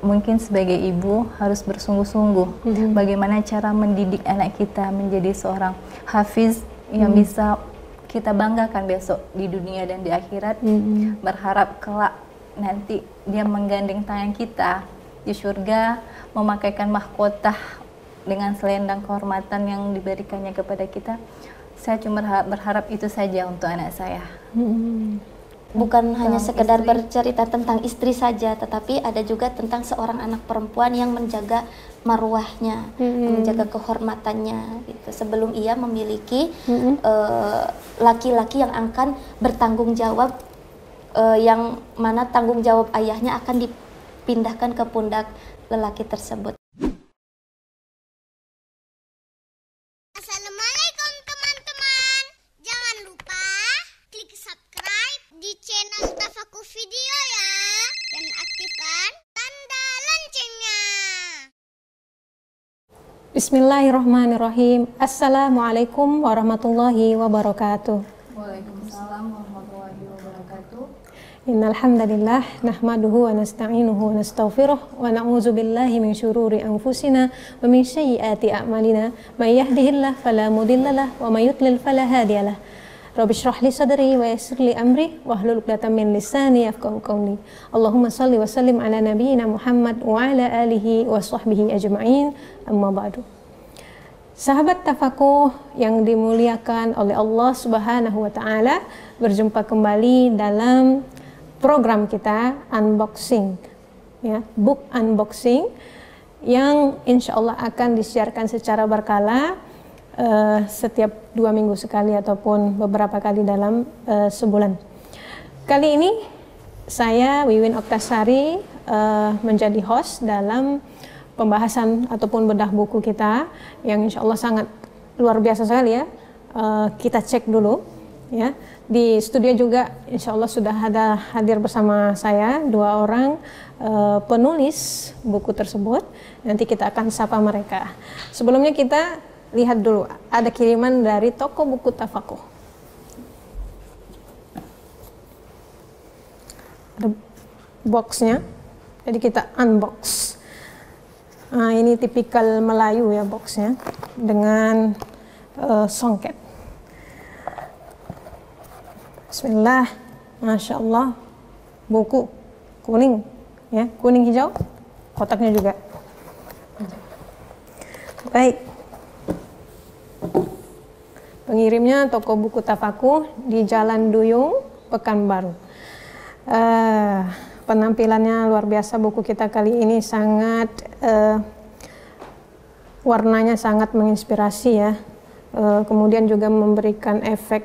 mungkin sebagai ibu harus bersungguh-sungguh bagaimana cara mendidik anak kita menjadi seorang hafiz yang bisa kita banggakan besok di dunia dan di akhirat. Berharap kelak nanti dia menggandeng tangan kita di surga, memakaikan mahkota dengan selendang kehormatan yang diberikannya kepada kita. Saya cuma berharap itu saja untuk anak saya. Bukan hanya sekedar bercerita tentang istri saja, tetapi ada juga tentang seorang anak perempuan yang menjaga marwahnya, menjaga kehormatannya gitu, sebelum ia memiliki laki-laki yang akan bertanggung jawab, yang mana tanggung jawab ayahnya akan dipindahkan ke pundak lelaki tersebut. Assalamualaikum teman-teman, jangan lupa klik subscribe di channel Tafakuh Video ya, dan aktifkan tanda loncengnya. Bismillahirrahmanirrahim. Assalamualaikum warahmatullahi wabarakatuh. Waalaikumsalam warahmatullahi wabarakatuh. Innal hamdalillah nahmaduhu wa nasta'inuhu wa nastaghfiruh wa na'udzu billahi min syururi anfusina wa min sayyiati a'malina may yahdihillahu fala mudhillalah wa may yudlil fala hadiyalah. Rabbi shrah li sadri wa yassir li amri wahlul 'uqdatam min lisani yafqahu qawli. Allahumma shalli wa sallim ala nabiyyina Muhammad wa ala alihi wa sahbihi ajma'in. Amma ba'du. Sahabat Tafakuh yang dimuliakan oleh Allah Subhanahu wa taala, berjumpa kembali dalam program kita unboxing, ya, book unboxing yang insya Allah akan disiarkan secara berkala setiap 2 minggu sekali ataupun beberapa kali dalam sebulan. Kali ini saya Wiwin Oktasari menjadi host dalam pembahasan ataupun bedah buku kita yang insya Allah sangat luar biasa sekali ya. Kita cek dulu ya. Di studio juga insya Allah sudah ada hadir bersama saya 2 orang penulis buku tersebut. Nanti kita akan sapa mereka. Sebelumnya kita lihat dulu, ada kiriman dari toko buku Tafakuh. Ada boxnya, jadi kita unbox. Nah, ini tipikal Melayu ya boxnya, dengan songket. Bismillah, Masya Allah, buku kuning, ya, kuning hijau, kotaknya juga. Baik. Pengirimnya toko buku Tafakuh di Jalan Duyung, Pekanbaru. Penampilannya luar biasa, buku kita kali ini sangat warnanya sangat menginspirasi ya. Kemudian juga memberikan efek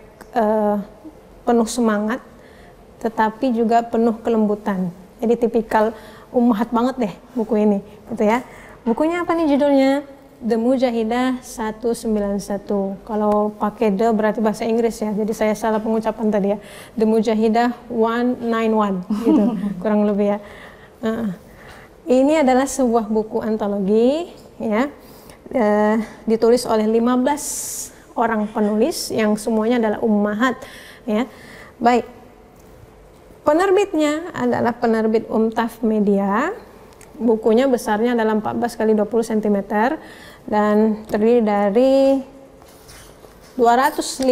penuh semangat, tetapi juga penuh kelembutan. Jadi tipikal ummahat banget deh buku ini, gitu ya. Bukunya apa nih judulnya? The Mujahidah 191. Kalau pakai the berarti bahasa Inggris ya. Jadi saya salah pengucapan tadi ya. The Mujahidah 191 gitu. Kurang lebih ya. Ini adalah sebuah buku antologi ya. Ditulis oleh 15 orang penulis yang semuanya adalah ummahat ya. Baik. Penerbitnya adalah penerbit Umtaf Media. Bukunya besarnya adalah 14 x 20 cm dan terdiri dari 215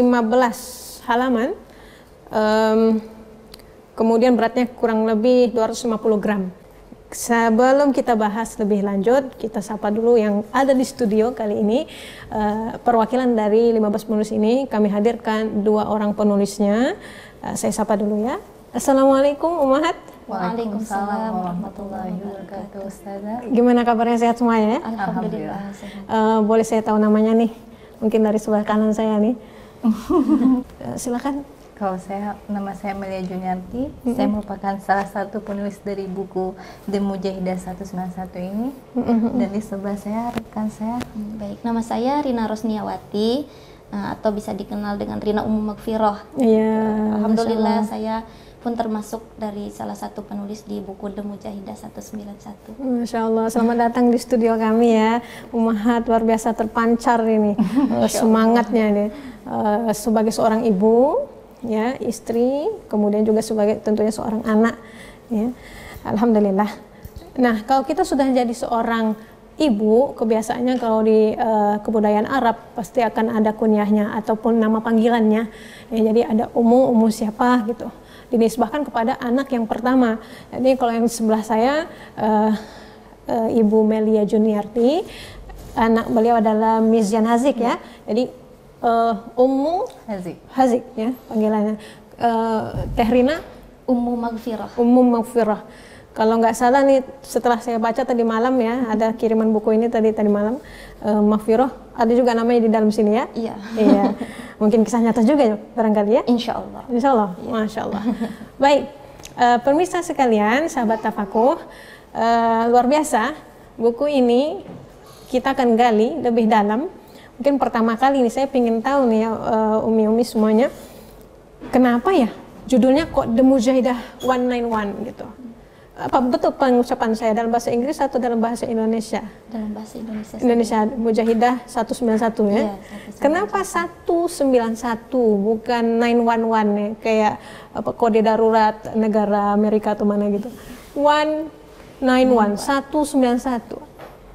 halaman. Kemudian beratnya kurang lebih 250 gram. Sebelum kita bahas lebih lanjut, kita sapa dulu yang ada di studio kali ini. Perwakilan dari 15 penulis ini kami hadirkan 2 orang penulisnya. Saya sapa dulu ya. Assalamualaikum Ummahat. Waalaikumsalam warahmatullahi wabarakatuh. Ustazah, Gimana kabarnya, sehat semuanya ya? Alhamdulillah sehat. Boleh saya tahu namanya nih? Mungkin dari sebelah kanan saya nih. Silakan. kalau nama saya Melia Juniarti, saya merupakan salah satu penulis dari buku The Mujahidah 191 ini. Dan di sebelah saya rekan saya. Baik, nama saya Rina Rosniawati, atau bisa dikenal dengan Rina Ummu Magfiroh. Iya. Alhamdulillah saya pun termasuk dari salah satu penulis di buku The Mujahidah 191. Masya Allah, selamat datang di studio kami ya. Ummahat luar biasa terpancar ini semangatnya nih. Sebagai seorang ibu, ya, istri, kemudian juga sebagai tentunya seorang anak. Ya. Alhamdulillah. Nah, kalau kita sudah jadi seorang ibu, kebiasaannya kalau di kebudayaan Arab pasti akan ada kunyahnya ataupun nama panggilannya. Ya, jadi ada Ummu siapa gitu. Dinisbahkan kepada anak yang pertama. Jadi kalau yang sebelah saya Ibu Melia Juniarti, anak beliau adalah Mizyan Hazik ya. Jadi Ummu Hazik ya panggilannya. Teh Rina Ummu Maghfirah. Ummu Maghfirah. Kalau nggak salah nih setelah saya baca tadi malam ya, ada kiriman buku ini tadi malam, Maghfirah ada juga namanya di dalam sini ya. Iya. Iya. Mungkin kisah nyata juga ya barangkali ya. Insya Allah. Insya Allah. Iya. Masya Allah. Baik, pemirsa sekalian, sahabat Tafakuh, luar biasa buku ini kita akan gali lebih dalam. Mungkin pertama kali ini saya ingin tahu nih ya, umi-umi semuanya, kenapa ya judulnya kok The Mujahidah 191 gitu. Apa betul pengucapan saya dalam bahasa Inggris atau dalam bahasa Indonesia? Dalam bahasa Indonesia. Indonesia, Mujahidah 191 ya. Iya, 191. Kenapa 191 bukan 911 ya? Kayak apa kode darurat negara Amerika atau mana gitu. 191, 191.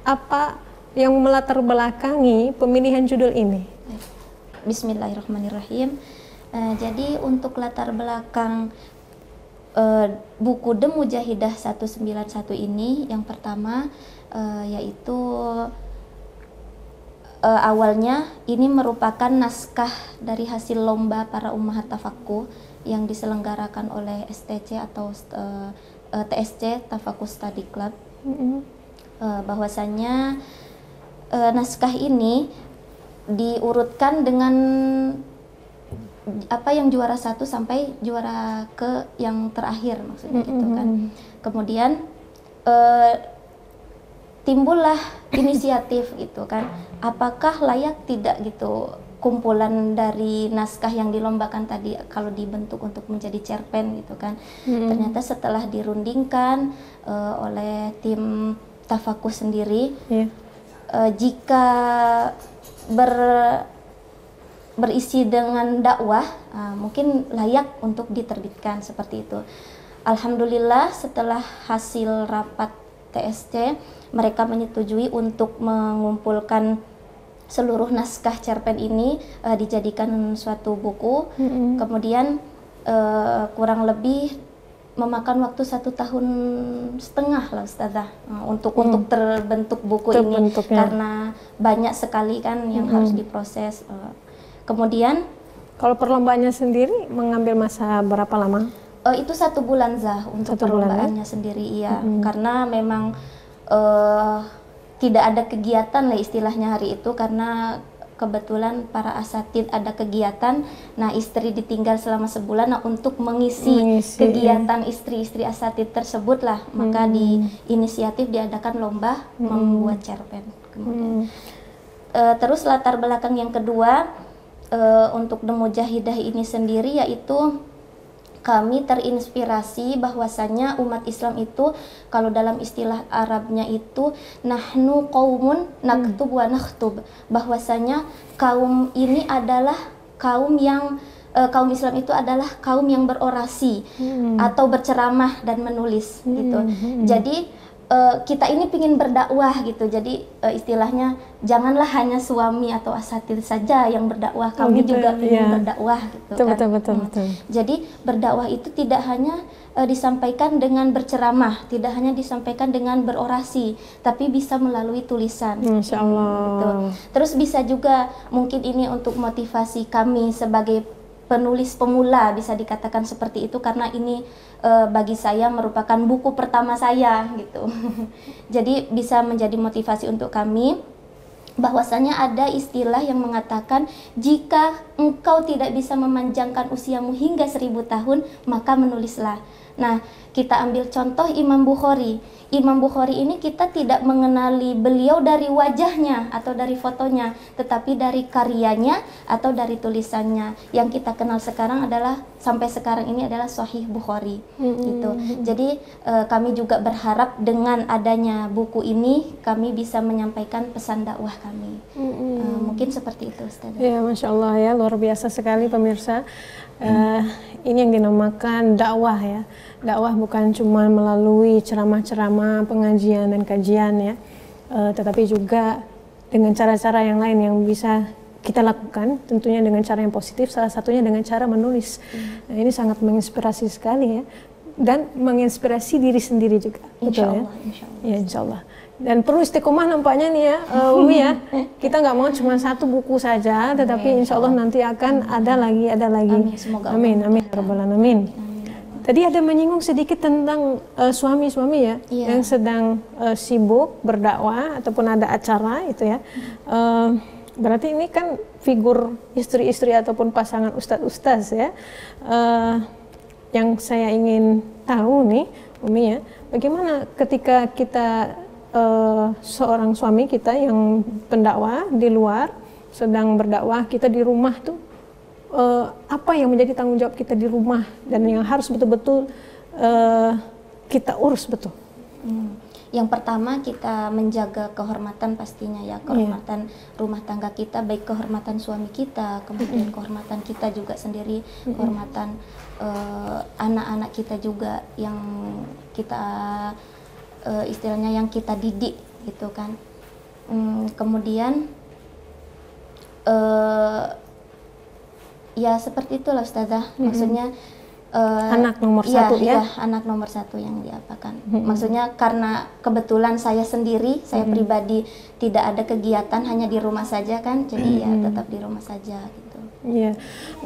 Apa yang melatar belakangi pemilihan judul ini? Bismillahirrahmanirrahim. Jadi untuk latar belakang buku The Mujahidah 191 ini, yang pertama yaitu awalnya ini merupakan naskah dari hasil lomba para ummahat tafakuh yang diselenggarakan oleh STC atau TSC Tafakuh Study Club. Bahwasanya naskah ini diurutkan dengan apa yang juara 1 sampai juara ke yang terakhir maksudnya gitu kan. Kemudian timbullah inisiatif gitu kan, apakah layak tidak gitu kumpulan dari naskah yang dilombakan tadi kalau dibentuk untuk menjadi cerpen gitu kan. Ternyata setelah dirundingkan oleh tim Tafakuh sendiri, jika berisi dengan dakwah, mungkin layak untuk diterbitkan seperti itu. Alhamdulillah setelah hasil rapat TSC, mereka menyetujui untuk mengumpulkan seluruh naskah cerpen ini dijadikan suatu buku. Kemudian kurang lebih memakan waktu 1,5 tahun lah Ustazah untuk terbentuk buku ini, karena banyak sekali kan yang harus diproses. Kemudian kalau perlombaannya sendiri mengambil masa berapa lama? Itu 1 bulan Zah untuk perlombaannya sendiri, iya. Karena memang tidak ada kegiatan lah istilahnya hari itu, karena kebetulan para asatid ada kegiatan. Nah, istri ditinggal selama sebulan untuk mengisi kegiatan istri-istri asatid tersebut lah. Maka di inisiatif diadakan lomba membuat cerpen. Kemudian terus latar belakang yang kedua untuk The Mujahidah ini sendiri, yaitu kami terinspirasi bahwasannya umat Islam itu kalau dalam istilah Arabnya itu nahnu qaumun naktub wa nakhtub, bahwasanya kaum ini adalah kaum yang kaum Islam itu adalah kaum yang berorasi atau berceramah dan menulis gitu. Jadi kita ini pingin berdakwah gitu. Jadi istilahnya janganlah hanya suami atau asatid saja yang berdakwah, kami juga ingin berdakwah gitu kan. Betul. Jadi berdakwah itu tidak hanya disampaikan dengan berceramah, tidak hanya disampaikan dengan berorasi, tapi bisa melalui tulisan. Masya Allah. Gitu. Terus bisa juga mungkin ini untuk motivasi kami sebagai penulis pemula, bisa dikatakan seperti itu, karena ini bagi saya merupakan buku pertama saya gitu. Jadi bisa menjadi motivasi untuk kami bahwasanya ada istilah yang mengatakan jika engkau tidak bisa memanjangkan usiamu hingga 1000 tahun, maka menulislah. Nah, kita ambil contoh Imam Bukhari. Imam Bukhari ini kita tidak mengenali beliau dari wajahnya atau dari fotonya, tetapi dari karyanya atau dari tulisannya. Yang kita kenal sekarang adalah, sampai sekarang ini adalah Sahih Bukhari gitu. Jadi kami juga berharap dengan adanya buku ini kami bisa menyampaikan pesan dakwah kami. Mungkin seperti itu, Ustazah. Ya, Masya Allah ya, luar biasa sekali pemirsa. Ini yang dinamakan dakwah ya. Dakwah bukan cuma melalui ceramah-ceramah, pengajian dan kajian ya, tetapi juga dengan cara-cara yang lain yang bisa kita lakukan, tentunya dengan cara yang positif, salah satunya dengan cara menulis. Nah, ini sangat menginspirasi sekali ya, dan menginspirasi diri sendiri juga. Insya betul Allah, ya? insya Allah. Ya, insya Allah. Dan perlu istiqomah nampaknya nih ya, Umi ya. Kita nggak mau cuma satu buku saja, tetapi insya Allah nanti akan ada lagi. Amin, semoga Amin, Allah. amin, ya rabbal alamin. Tadi ada menyinggung sedikit tentang suami-suami ya, yang sedang sibuk berdakwah ataupun ada acara itu ya. Berarti ini kan figur istri-istri ataupun pasangan ustadz-ustadz ya. Yang saya ingin tahu nih, Umi ya, bagaimana ketika kita seorang suami kita yang pendakwah di luar sedang berdakwah, kita di rumah tuh apa yang menjadi tanggung jawab kita di rumah dan yang harus betul-betul kita urus betul. Yang pertama kita menjaga kehormatan pastinya ya, kehormatan rumah tangga kita, baik kehormatan suami kita, kemudian kehormatan kita juga sendiri, kehormatan anak-anak kita juga yang kita istilahnya yang kita didik gitu kan. Kemudian ya seperti itulah Ustazah, maksudnya anak nomor satu ya? Iya, anak nomor satu yang diapakan. Maksudnya karena kebetulan saya sendiri, saya pribadi tidak ada kegiatan, hanya di rumah saja kan, jadi ya tetap di rumah saja gitu. Iya,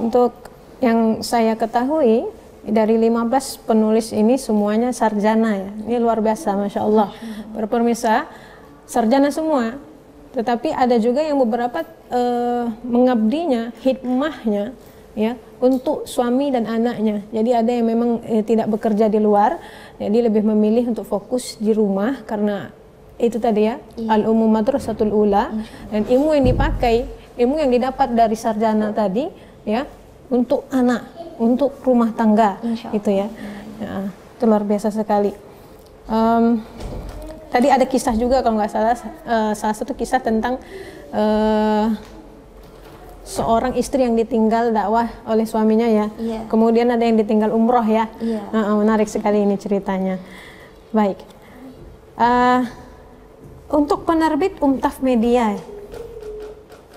untuk yang saya ketahui dari 15 penulis ini semuanya sarjana ya. Ini luar biasa, Masya Allah. Para pemirsa, sarjana semua. Tetapi ada juga yang beberapa mengabdinya, hikmahnya ya untuk suami dan anaknya. Jadi ada yang memang tidak bekerja di luar, jadi lebih memilih untuk fokus di rumah karena itu tadi ya, al-ummu madrasatul ula, dan ilmu yang dipakai, ilmu yang didapat dari sarjana tadi ya untuk anak, untuk rumah tangga gitu ya. Ya, itu luar biasa sekali. Tadi ada kisah juga kalau nggak salah, salah satu kisah tentang seorang istri yang ditinggal dakwah oleh suaminya ya. Kemudian ada yang ditinggal umroh ya. Menarik sekali ini ceritanya. Baik. Untuk penerbit Umtaf Media,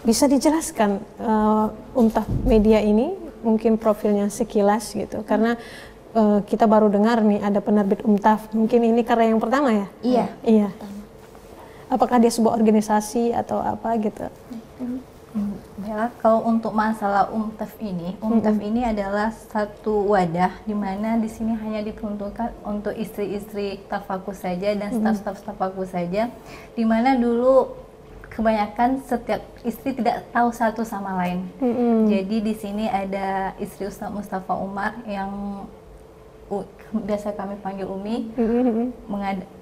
bisa dijelaskan Umtaf Media ini mungkin profilnya sekilas gitu, karena kita baru dengar nih ada penerbit Umtaf, mungkin ini karya yang pertama ya? Iya. Apakah dia sebuah organisasi atau apa gitu? Ya, kalau untuk masalah Umtaf ini adalah satu wadah di mana di sini hanya diperuntukkan untuk istri-istri tafakus saja dan staf-staf tafakus saja, di mana dulu kebanyakan setiap istri tidak tahu satu sama lain. Jadi di sini ada istri Ustaz Mustafa Umar yang biasa kami panggil Umi,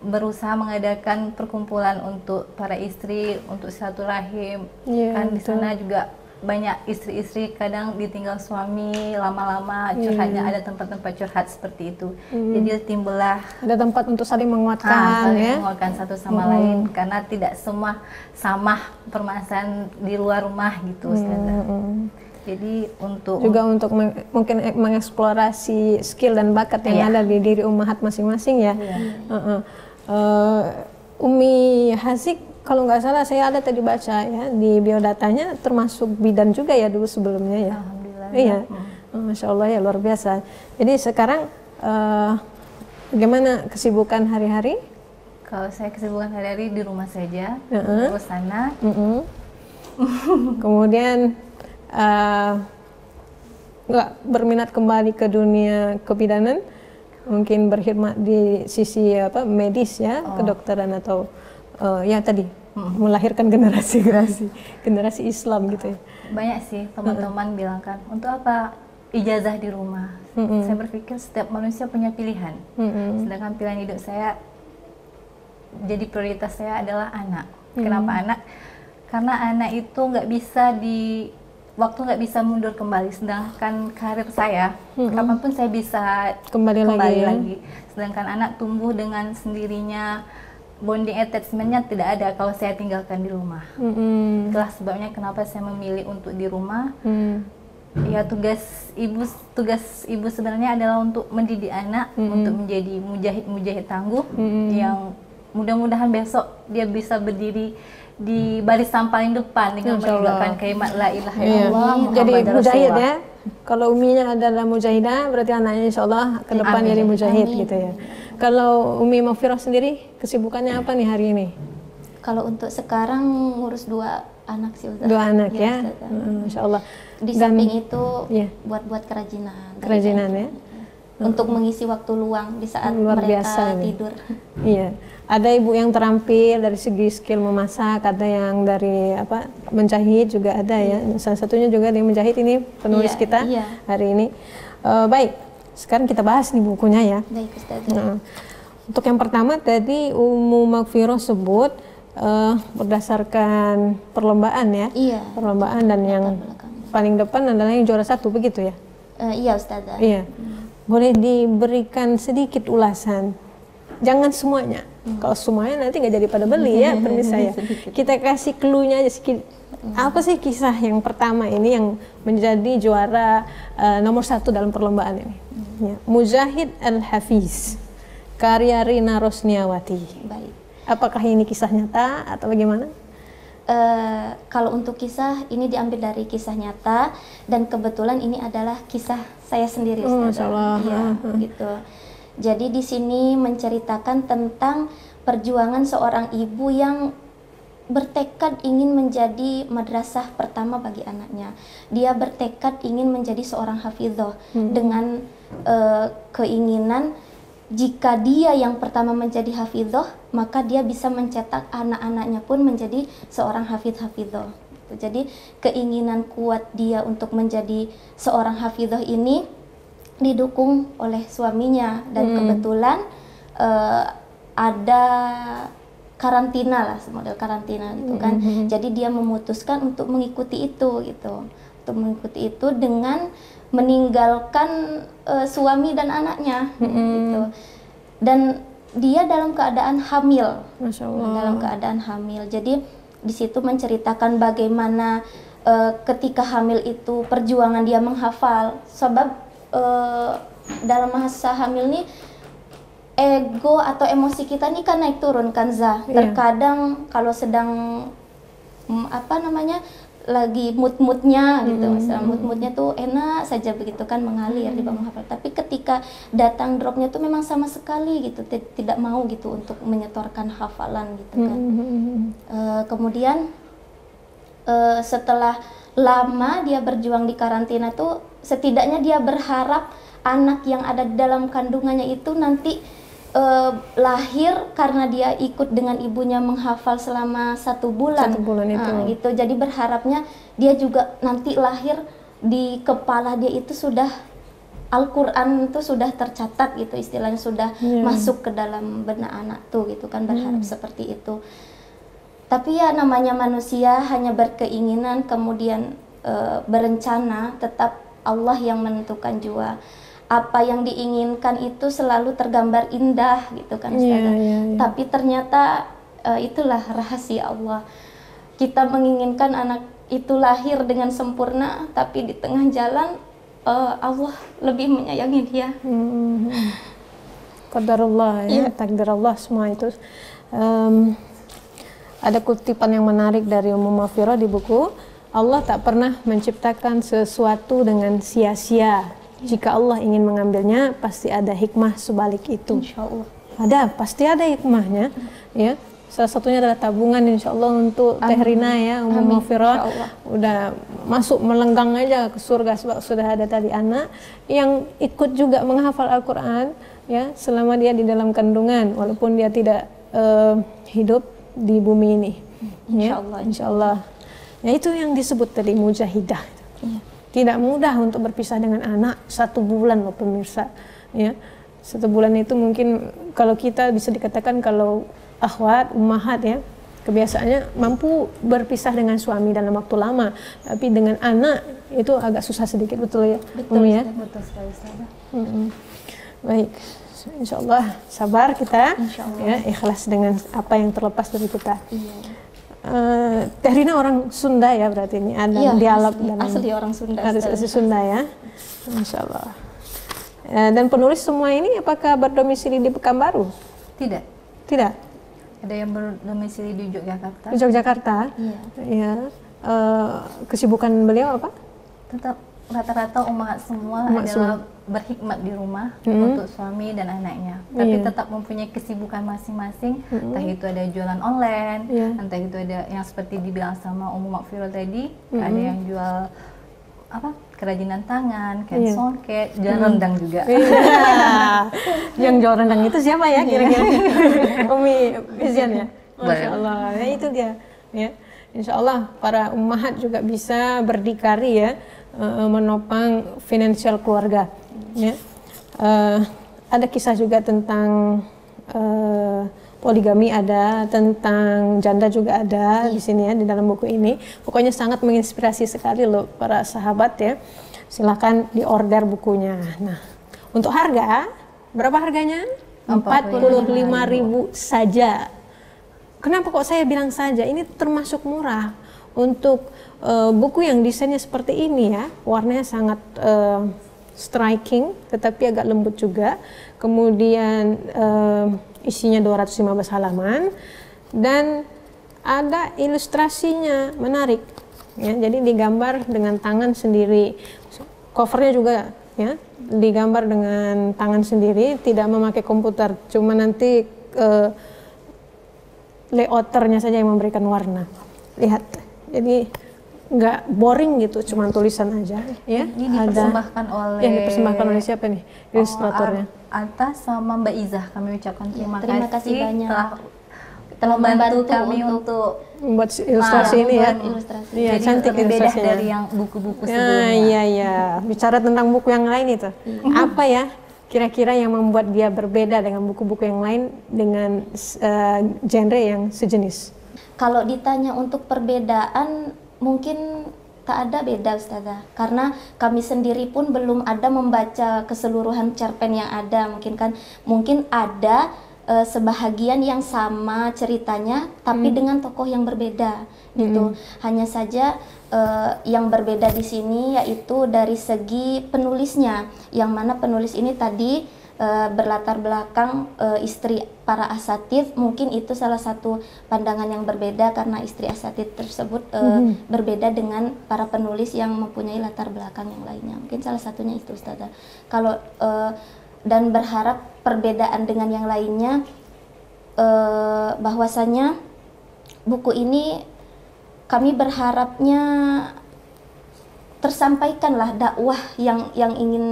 berusaha mengadakan perkumpulan untuk para istri, untuk silaturahim. Kan di sana juga banyak istri-istri kadang ditinggal suami lama-lama, curhatnya ada tempat-tempat curhat seperti itu. Jadi timbullah ada tempat untuk saling menguatkan, menguatkan satu sama lain, karena tidak semua sama permasalahan di luar rumah gitu. Jadi untuk mungkin mengeksplorasi skill dan bakat yang ada di diri ummahat masing-masing ya. Umi Hazik, kalau nggak salah saya ada tadi baca ya di biodatanya, termasuk bidan juga ya dulu sebelumnya ya. Alhamdulillah. Iya, Masya Allah ya, luar biasa. Jadi sekarang bagaimana kesibukan hari-hari? Kalau saya kesibukan hari-hari di rumah saja, terus sana. Kemudian nggak berminat kembali ke dunia kebidanan, mungkin berkhidmat di sisi medis ya, kedokteran atau ya tadi melahirkan generasi Islam gitu ya. Banyak sih teman-teman bilang kan, untuk apa ijazah di rumah? Saya berpikir setiap manusia punya pilihan, sedangkan pilihan hidup saya, jadi prioritas saya adalah anak. Kenapa anak? Karena anak itu waktu nggak bisa mundur kembali, sedangkan karir saya kapanpun saya bisa kembali lagi. Sedangkan anak tumbuh dengan sendirinya, bonding attachment-nya tidak ada kalau saya tinggalkan di rumah. Itulah sebabnya kenapa saya memilih untuk di rumah. Ya, tugas ibu sebenarnya adalah untuk mendidik anak untuk menjadi mujahid tangguh yang mudah-mudahan besok dia bisa berdiri di barisan paling depan dengan menegakkan kalimat la ilaha illallah. Jadi Muhammadur mujahid Rasulullah. ya. Kalau uminya adalah mujahidah, berarti anaknya insya Allah ke depan jadi mujahid gitu ya. Kalau Umi Maghfirah sendiri, kesibukannya apa nih hari ini? Kalau untuk sekarang ngurus 2 anak sih Ustaz. 2 anak ya, Ustazah. insya Allah. Di Dan samping itu iya. buat kerajinan. Kerajinan ya. Untuk mengisi waktu luang di saat Luar mereka biasa ini. tidur. Iya, ada ibu yang terampil dari segi skill memasak, ada yang dari menjahit juga ada ya. Salah satunya juga yang menjahit ini penulis Iya, kita iya. hari ini. Baik, sekarang kita bahas nih bukunya ya. Baik Ustaz. Nah, untuk yang pertama tadi Ummu Maghfirah sebut berdasarkan perlombaan ya. Iya. Perlombaan dan yang paling depan adalah yang juara 1 begitu ya. Iya Ustazah. Iya. Boleh diberikan sedikit ulasan. Jangan semuanya. Kalau semuanya nanti nggak jadi pada beli ya pemirsa ya. Kita kasih clue-nya aja sedikit. Apa sih kisah yang pertama ini yang menjadi juara nomor 1 dalam perlombaan ini? Ya. Mujahid Al-Hafiz, karya Rina Rosniawati. Baik. Apakah ini kisah nyata atau bagaimana? Kalau untuk kisah ini diambil dari kisah nyata dan kebetulan ini adalah kisah saya sendiri Ustazah. Masya Allah. Iya, gitu. Jadi di sini menceritakan tentang perjuangan seorang ibu yang bertekad ingin menjadi madrasah pertama bagi anaknya. Dia bertekad ingin menjadi seorang hafidhoh dengan keinginan jika dia yang pertama menjadi hafidhoh, maka dia bisa mencetak anak-anaknya pun menjadi seorang hafidhoh. Jadi keinginan kuat dia untuk menjadi seorang hafidhoh ini didukung oleh suaminya dan kebetulan ada karantina lah, model karantina gitu kan. Jadi dia memutuskan untuk mengikuti itu gitu. Untuk mengikuti itu dengan meninggalkan suami dan anaknya gitu. Dan dia dalam keadaan hamil. Masya Allah. Dalam keadaan hamil. Jadi di situ menceritakan bagaimana ketika hamil itu perjuangan dia menghafal. Sebab dalam masa hamil ini ego atau emosi kita nih kan naik turun kan Zah. Terkadang kalau sedang lagi mood-moodnya gitu, misalnya mood-moodnya tuh enak saja begitu kan mengalir di bawah menghafal. Tapi ketika datang dropnya tuh memang sama sekali gitu tidak mau gitu untuk menyetorkan hafalan gitu kan. Kemudian setelah lama dia berjuang di karantina tuh setidaknya dia berharap anak yang ada di dalam kandungannya itu nanti lahir karena dia ikut dengan ibunya menghafal selama 1 bulan. 1 bulan itu. Gitu. Jadi berharapnya dia juga nanti lahir di kepala dia itu sudah Al-Quran itu sudah tercatat gitu, istilahnya sudah masuk ke dalam benak anak tuh gitu kan, berharap seperti itu. Tapi ya namanya manusia hanya berkeinginan kemudian berencana, tetap Allah yang menentukan jua. Apa yang diinginkan itu selalu tergambar indah gitu kan Ustazah. Tapi ternyata itulah rahasia Allah. Kita menginginkan anak itu lahir dengan sempurna, tapi di tengah jalan Allah lebih menyayangi dia. Qadarullah ya, takdir Allah semua itu. Ada kutipan yang menarik dari Ummu Maghfirah di buku, Allah tak pernah menciptakan sesuatu dengan sia-sia. Jika Allah ingin mengambilnya, pasti ada hikmah sebalik itu. Insya Allah. Pasti ada hikmahnya. Ya, salah satunya adalah tabungan insya Allah untuk Teh Rina ya, Ummu Maghfirah. Udah masuk melenggang aja ke surga sebab sudah ada tadi anak yang ikut juga menghafal Al-Quran ya, selama dia di dalam kandungan, walaupun dia tidak hidup di bumi ini. Insya Allah. Ya, itu yang disebut tadi mujahidah. Tidak mudah untuk berpisah dengan anak 1 bulan loh pemirsa ya. 1 bulan itu mungkin kalau kita bisa dikatakan kalau akhwat, ummahat ya, kebiasaannya mampu berpisah dengan suami dalam waktu lama, tapi dengan anak itu agak susah sedikit, betul ya? Betul Umi ya? Betul sekali Ustazah. Baik, Insya Allah sabar kita, Insya Allah. ya, ikhlas dengan apa yang terlepas dari kita. Iya. Teh Rina orang Sunda ya, berarti ini ada Iya, dialog asli, dalam asli orang Sunda. asli Sunda ya, Insya Allah. Dan penulis semua ini apakah berdomisili di Pekanbaru? Tidak. Tidak, Ada yang berdomisili di Yogyakarta. di Yogyakarta. Iya. Ya. Kesibukan beliau apa? Tetap rata-rata ummahat semua Ummahat adalah berhikmat di rumah untuk suami dan anaknya. Tapi Iya. tetap mempunyai kesibukan masing-masing. Entah itu ada jualan online, Iya. entah itu ada yang seperti dibilang sama Ummu Makfirul tadi, ada yang jual apa? Kerajinan tangan, kayak Iya. songket, jual rendang juga. Iya. Yang jual rendang itu siapa ya kira-kira? Umi Izian ya? Masya Allah, ya itu dia. Ya. Insya Allah para ummahat juga bisa berdikari ya, menopang finansial keluarga. Ya. Ada kisah juga tentang poligami, ada tentang janda juga ada di sini ya, di dalam buku ini. Pokoknya sangat menginspirasi sekali loh para sahabat ya. Silahkan diorder bukunya. Nah, untuk harga, berapa harganya? 45.000 saja. Kenapa kok saya bilang saja? Ini termasuk murah untuk buku yang desainnya seperti ini ya, warnanya sangat striking, tetapi agak lembut juga. Kemudian isinya 215 halaman dan ada ilustrasinya menarik. Ya, jadi digambar dengan tangan sendiri. Covernya juga ya digambar dengan tangan sendiri, tidak memakai komputer. Cuma nanti layouternya saja yang memberikan warna. Lihat, jadi nggak boring gitu, cuma tulisan aja ya. Ini dipersembahkan oleh yang dipersembahkan oleh siapa nih ilustratornya? Atas sama Mbak Izah, kami ucapkan terima kasih banyak. telah membantu kami untuk membuat ilustrasi ini ya. Ilustrasi. Iya, jadi cantik lebih beda ilustrasinya. dari yang buku-buku Ya, sebelumnya. iya. Bicara tentang buku yang lain itu, apa ya kira-kira yang membuat dia berbeda dengan buku-buku yang lain dengan genre yang sejenis? Kalau ditanya untuk perbedaan, mungkin tak ada beda Ustazah, karena kami sendiri pun belum ada membaca keseluruhan cerpen yang ada. Mungkin ada sebahagian yang sama ceritanya, tapi dengan tokoh yang berbeda gitu. Hanya saja yang berbeda di sini yaitu dari segi penulisnya, yang mana penulis ini tadi berlatar belakang istri para asatidz. Mungkin itu salah satu pandangan yang berbeda karena istri asatidz tersebut berbeda dengan para penulis yang mempunyai latar belakang yang lainnya. Mungkin salah satunya itu Ustazah. Kalau dan berharap perbedaan dengan yang lainnya, bahwasanya buku ini kami berharapnya tersampaikanlah dakwah yang ingin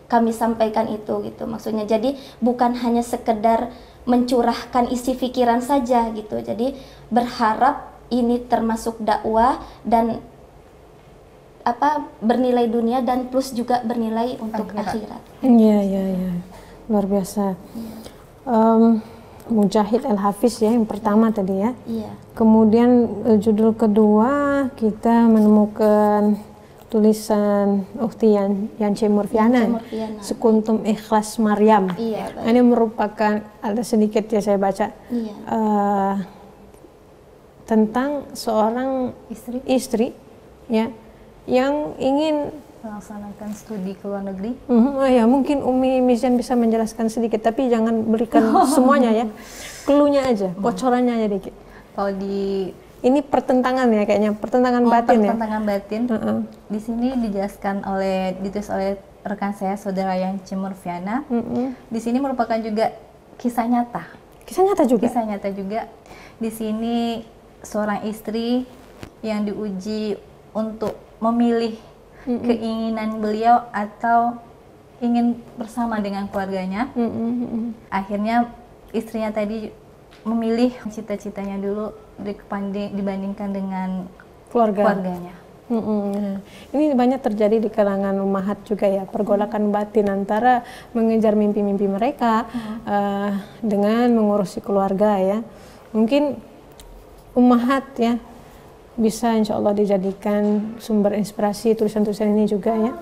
kami sampaikan itu gitu maksudnya. Jadi bukan hanya sekedar mencurahkan isi pikiran saja gitu. Jadi berharap ini termasuk dakwah dan bernilai dunia dan plus juga bernilai untuk akhirat. Iya. Luar biasa. Mujahid Al-Hafiz ya yang pertama tadi ya. Iya. Kemudian judul kedua kita menemukan tulisan Ukhti Yance Murfiana, Sekuntum Ikhlas Maryam. Iya, baik. Ini merupakan, ada sedikit ya saya baca, Iya. tentang seorang istri ya yang ingin Melaksanakan studi ke luar negeri. ya mungkin Umi Mizian bisa menjelaskan sedikit, tapi jangan berikan semuanya ya, cluenya aja, bocorannya aja dikit. Kalau di Ini pertentangan ya kayaknya, pertentangan batin ya. pertentangan batin, di sini ditulis oleh rekan saya saudara Yance Murfiana. Di sini merupakan juga kisah nyata. Kisah nyata juga. Kisah nyata juga. Di sini seorang istri yang diuji untuk memilih keinginan beliau atau ingin bersama dengan keluarganya. Akhirnya istrinya tadi memilih cita-citanya dulu dibandingkan dengan keluarganya. Ini banyak terjadi di kalangan ummahat juga ya, pergolakan batin antara mengejar mimpi-mimpi mereka dengan mengurusi keluarga ya. Mungkin ummahat ya bisa insya Allah dijadikan sumber inspirasi tulisan-tulisan ini juga ya.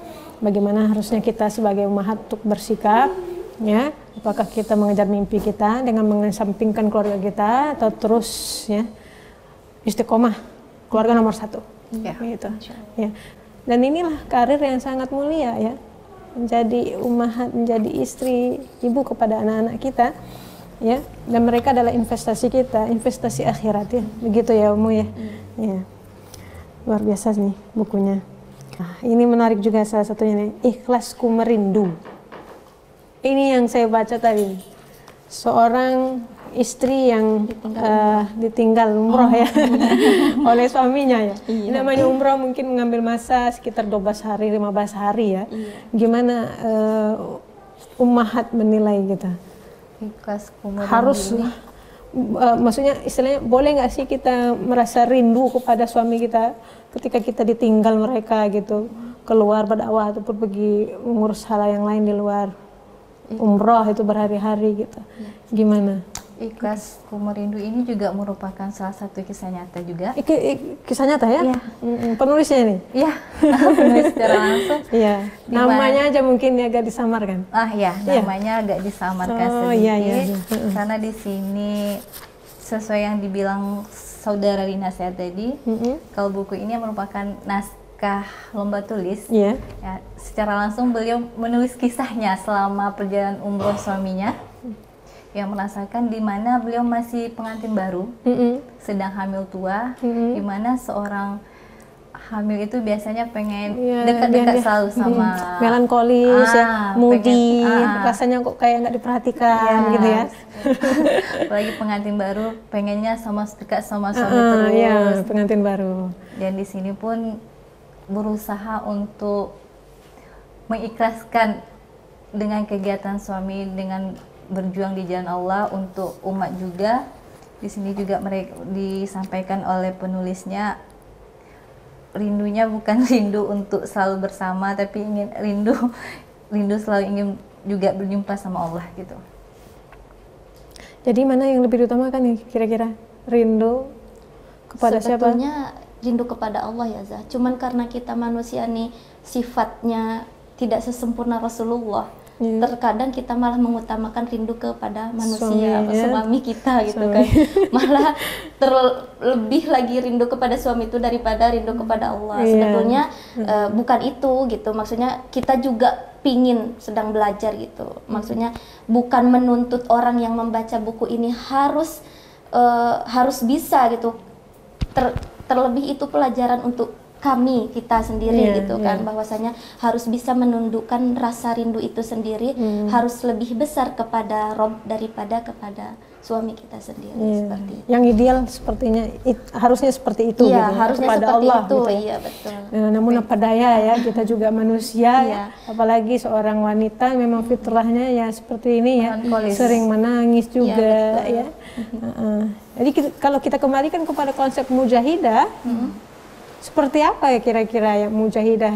Bagaimana harusnya kita sebagai ummahat untuk bersikap ya, apakah kita mengejar mimpi kita dengan mengesampingkan keluarga kita atau terus ya istiqomah keluarga nomor satu, gitu. Ya. Dan inilah karir yang sangat mulia ya, menjadi ummahat, menjadi istri, ibu kepada anak-anak kita, ya. Dan mereka adalah investasi kita, investasi akhirat ya, begitu ya Umu ya. Ya. Luar biasa nih bukunya. Nah, ini menarik juga salah satunya nih, Ikhlasku Merindu. Ini yang saya baca tadi, seorang istri yang ditinggal umroh ya oleh suaminya ya. Namanya umroh mungkin mengambil masa sekitar 12 hari, 15 hari ya. Gimana ummahat menilai kita? Harus maksudnya istilahnya boleh nggak sih kita merasa rindu kepada suami kita ketika kita ditinggal mereka gitu, keluar berdakwah ataupun pergi mengurus hal yang lain di luar umroh itu berhari-hari gitu. Gimana? Ikhlasku Merindu ini juga merupakan salah satu kisah nyata juga. Kisah nyata ya? Iya. Penulisnya nih? Iya, penulis secara langsung. Iya. Namanya aja mungkin agak disamarkan. Ya, namanya agak disamarkan sedikit. Iya. Karena di sini sesuai yang dibilang saudara Lina saya tadi, kalau buku ini merupakan naskah lomba tulis. Ya, secara langsung beliau menulis kisahnya selama perjalanan umroh suaminya, yang merasakan di mana beliau masih pengantin baru, sedang hamil tua, di mana seorang hamil itu biasanya pengen dekat-dekat selalu sama melankolis, moody, rasanya kok kayak nggak diperhatikan gitu ya. Apalagi pengantin baru pengennya dekat sama suami terus. Iya, pengantin baru. Dan di sini pun berusaha untuk mengikhlaskan dengan kegiatan suami, dengan berjuang di jalan Allah untuk umat juga. Di sini juga mereka disampaikan oleh penulisnya, rindunya bukan rindu untuk selalu bersama, tapi ingin rindu selalu ingin juga berjumpa sama Allah gitu. Jadi mana yang lebih diutamakan nih kira-kira? Rindu kepada siapa? Sebetulnya rindu kepada Allah ya Zah. Cuman karena kita manusia nih sifatnya tidak sesempurna Rasulullah. Terkadang kita malah mengutamakan rindu kepada manusia, suami kita gitu kan. Malah terlebih lagi rindu kepada suami itu daripada rindu kepada Allah. Sebetulnya bukan itu gitu. Maksudnya kita juga pingin sedang belajar gitu. Maksudnya bukan menuntut orang yang membaca buku ini harus bisa gitu. Terlebih itu pelajaran untuk kita sendiri gitu kan, bahwasanya harus bisa menundukkan rasa rindu itu sendiri, harus lebih besar kepada Rob daripada kepada suami kita sendiri, seperti itu. Yang ideal sepertinya harusnya seperti itu gitu, harusnya kepada seperti Allah itu, gitu. Iya betul. Namun apa daya ya, kita juga manusia ya, apalagi seorang wanita memang fitrahnya ya seperti ini ya, sering menangis juga ya. Jadi kalau kita kembalikan kepada konsep mujahidah, seperti apa ya kira-kira yang mujahidah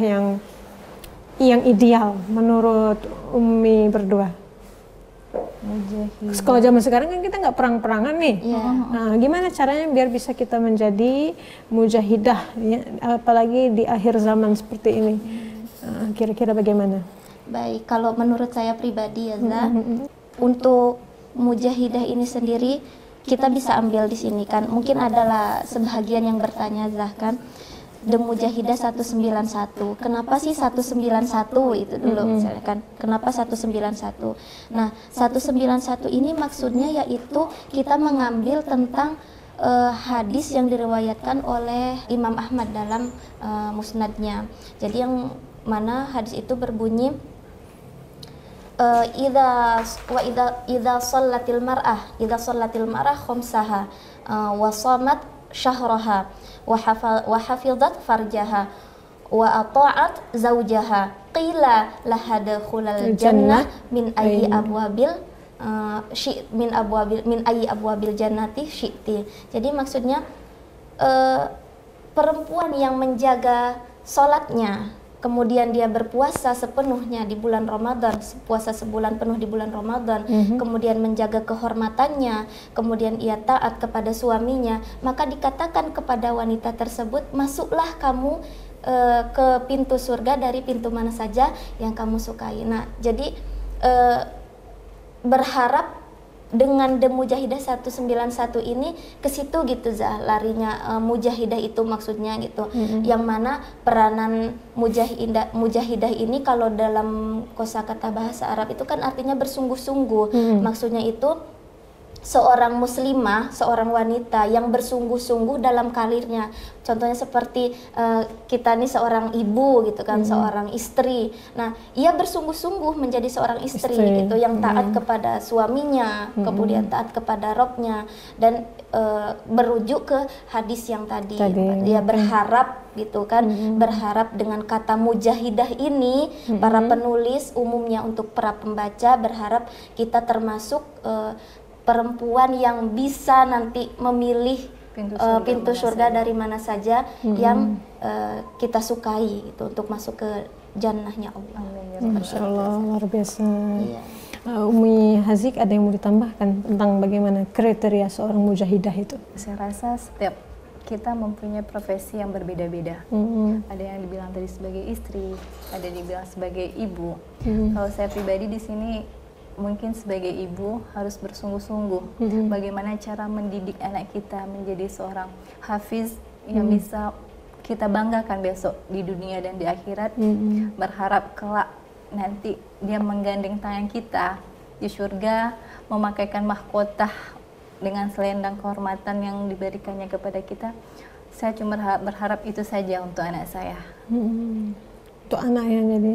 yang ideal menurut Umi berdua? Kalau zaman sekarang kan kita nggak perang-perangan nih. Nah, gimana caranya biar bisa kita menjadi mujahidah ya, apalagi di akhir zaman seperti ini? Kira-kira bagaimana? Baik, kalau menurut saya pribadi ya Zah, untuk mujahidah ini sendiri kita bisa ambil di sini kan. Mungkin adalah sebagian yang bertanya Zah kan, The Mujahidah 191. Kenapa sih 191 itu dulu misalnya kan? Kenapa 191? Nah, 191 ini maksudnya yaitu kita mengambil tentang hadis yang diriwayatkan oleh Imam Ahmad dalam musnadnya. Jadi yang mana hadis itu berbunyi idza shallatil mar'ah khamsaha wa shamat syahraha wa hafizat farjaha wa ata'at zawjaha qila laha dakhulal jannah min ayyi abwabil jannati syi'ti. Jadi maksudnya perempuan yang menjaga sholatnya, kemudian dia berpuasa sepenuhnya di bulan Ramadan, puasa sebulan penuh di bulan Ramadan, kemudian menjaga kehormatannya, kemudian ia taat kepada suaminya, maka dikatakan kepada wanita tersebut, masuklah kamu ke pintu surga dari pintu mana saja yang kamu sukai. Nah, jadi berharap dengan The Mujahidah 191 ini ke situ gitu Zah, larinya mujahidah itu maksudnya gitu. Yang mana peranan mujahidah ini kalau dalam kosakata bahasa Arab itu kan artinya bersungguh-sungguh. Maksudnya itu seorang muslimah, seorang wanita yang bersungguh-sungguh dalam karirnya. Contohnya seperti kita nih seorang ibu gitu kan, seorang istri. Nah, ia bersungguh-sungguh menjadi seorang istri gitu, yang taat kepada suaminya, kemudian taat kepada Robnya, dan berujuk ke hadis yang tadi. Dia berharap gitu kan, berharap dengan kata mujahidah ini, para penulis umumnya untuk para pembaca berharap kita termasuk perempuan yang bisa nanti memilih pintu surga dari mana saja yang kita sukai gitu, untuk masuk ke jannahnya Allah. Masya Allah, luar biasa. Iya. Umi Hazik, ada yang mau ditambahkan tentang bagaimana kriteria seorang mujahidah itu? Saya rasa setiap kita mempunyai profesi yang berbeda-beda. Ada yang dibilang tadi sebagai istri, ada yang dibilang sebagai ibu. Kalau saya pribadi di sini mungkin sebagai ibu harus bersungguh-sungguh bagaimana cara mendidik anak kita menjadi seorang hafiz yang bisa kita banggakan besok di dunia dan di akhirat. Berharap kelak nanti dia menggandeng tangan kita di surga, memakaikan mahkota dengan selendang kehormatan yang diberikannya kepada kita. Saya cuma berharap itu saja untuk anak saya. Untuk anak yang jadi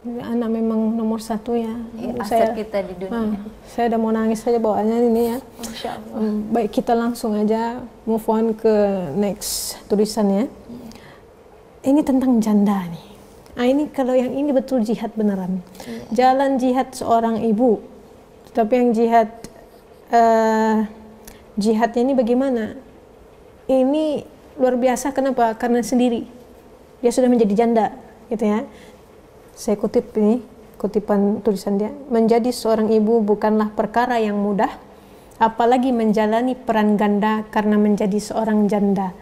anak memang nomor satu ya. Aset kita di dunia. Saya udah mau nangis saja bawaannya ini ya. Masya Allah. Baik, kita langsung aja move on ke next tulisannya. Ini tentang janda nih. Nah, ini kalau yang ini betul jihad beneran. Jalan jihad seorang ibu. Tapi yang jihadnya ini bagaimana? Ini luar biasa. Kenapa? Karena sendiri. Dia sudah menjadi janda, gitu ya. Saya kutip ini, kutipan tulisan dia. Menjadi seorang ibu bukanlah perkara yang mudah, apalagi menjalani peran ganda karena menjadi seorang janda.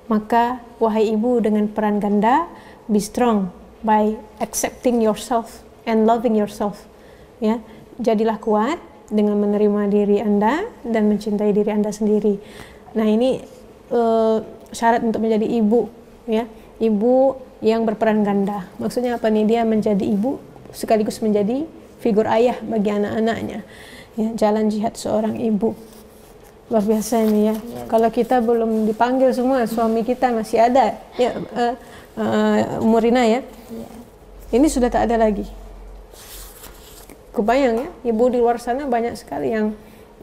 Maka, wahai ibu dengan peran ganda, be strong by accepting yourself and loving yourself. Ya, jadilah kuat dengan menerima diri Anda dan mencintai diri Anda sendiri. Nah, ini syarat untuk menjadi ibu, ya. Ibu yang berperan ganda. Maksudnya apa nih? Dia menjadi ibu sekaligus menjadi figur ayah bagi anak-anaknya. Ya, jalan jihad seorang ibu. Luar biasa ini ya. Kalau kita belum dipanggil semua, suami kita masih ada. Ya, Umurina ya. Ini sudah tak ada lagi. Kebayang ya, ibu di luar sana banyak sekali yang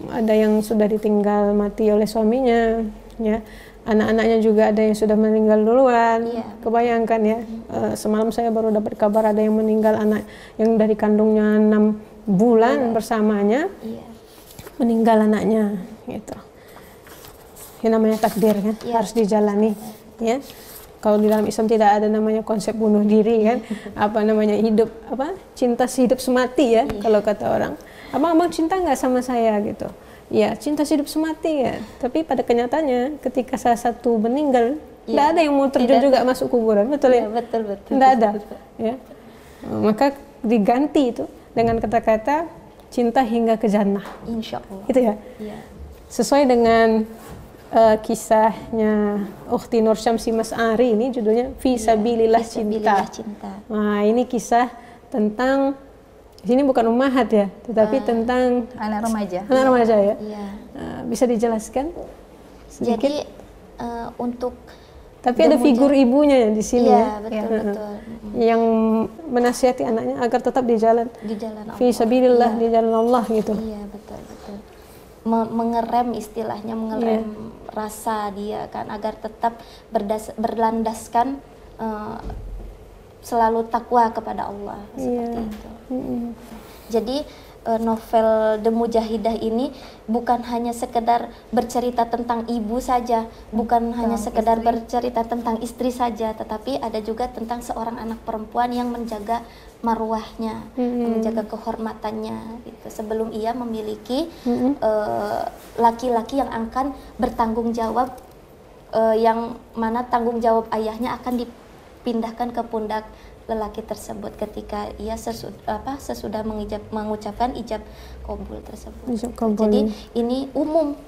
ada yang sudah ditinggal mati oleh suaminya, ya. Anak-anaknya juga ada yang sudah meninggal duluan. Kebayangkan ya, semalam saya baru dapat kabar ada yang meninggal, anak yang dari kandungnya 6 bulan bersamanya, meninggal anaknya gitu. Ini namanya takdir kan, harus dijalani ya. Kalau di dalam Islam tidak ada namanya konsep bunuh diri kan, apa namanya hidup, cinta sehidup semati ya, kalau kata orang. Abang cinta nggak sama saya gitu? Ya, cinta hidup semati ya. Tapi pada kenyataannya ketika salah satu meninggal, tidak ada yang mau terjun juga masuk kuburan, betul ya? Betul. Tidak ada. Ya. Maka diganti itu dengan kata-kata cinta hingga ke jannah. Insya Allah. Gitu ya? Sesuai dengan kisahnya Ukhti Nur Syamsi Mas'ari, ini judulnya Fi Sabilillah Cinta. Nah, ini kisah tentang, ini bukan ummahat ya, tetapi tentang anak remaja. Anak remaja ya. Bisa dijelaskan sedikit? Jadi untuk tapi ada figur ibunya di sini ya. Betul. Yang menasihati anaknya agar tetap di jalan Allah. Fi sabilillah, di jalan Allah gitu. Iya, betul. Mengerem istilahnya, mengerem rasa dia kan agar tetap berlandaskan selalu takwa kepada Allah, seperti itu. Jadi novel The Mujahidah ini bukan hanya sekedar bercerita tentang ibu saja, bukan hanya sekedar bercerita tentang istri saja, tetapi ada juga tentang seorang anak perempuan yang menjaga marwahnya, menjaga kehormatannya gitu, sebelum ia memiliki laki-laki yang akan bertanggung jawab, yang mana tanggung jawab ayahnya akan dipindahkan ke pundak lelaki tersebut ketika ia sesudah mengucapkan ijab qabul tersebut. Ijab qabul. Jadi ini umum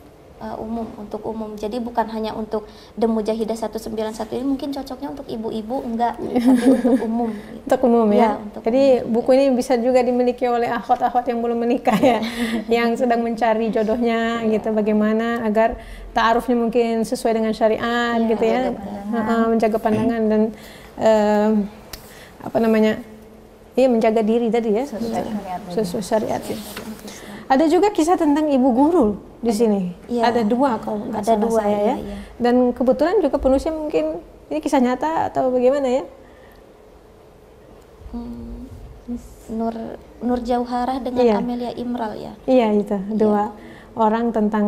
untuk umum. Jadi bukan hanya untuk The Mujahidah 191 ini, mungkin cocoknya untuk ibu-ibu enggak, tapi untuk umum. Gitu. Untuk umum ya. Untuk Jadi umum. buku ini bisa juga dimiliki oleh akhwat-akhwat yang belum menikah ya, yang sedang mencari jodohnya gitu, bagaimana agar ta'arufnya mungkin sesuai dengan syariat gitu ya, menjaga pandangan dan menjaga diri tadi ya, sesuai syariat. Ada juga kisah tentang ibu guru di sini. Ya. Ada 2 kalau nggak salah saya ya. Ya. Dan kebetulan juga penulisnya mungkin ini kisah nyata atau bagaimana ya? Nur Jauharah dengan Amelia Imral ya. Iya itu 2 orang tentang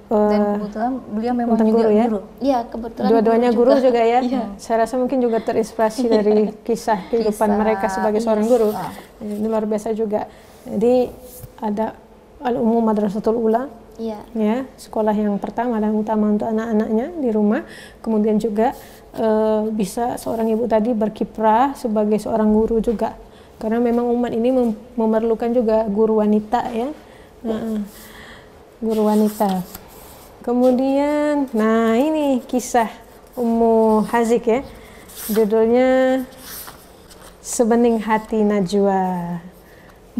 dan kebetulan beliau memang tentang juga guru ya. Iya, kebetulan Dua-duanya guru juga ya. Iya. Saya rasa mungkin juga terinspirasi dari kisah kehidupan mereka sebagai seorang guru. Ini luar biasa juga. Jadi ada Al-Ummul Madrasatul Ula, ya, sekolah yang pertama dan utama untuk anak-anaknya di rumah. Kemudian juga bisa seorang ibu tadi berkiprah sebagai seorang guru juga, karena memang umat ini memerlukan juga guru wanita ya, guru wanita. Kemudian, nah ini kisah Ummu Hazik ya, judulnya Sebening Hati Najwa.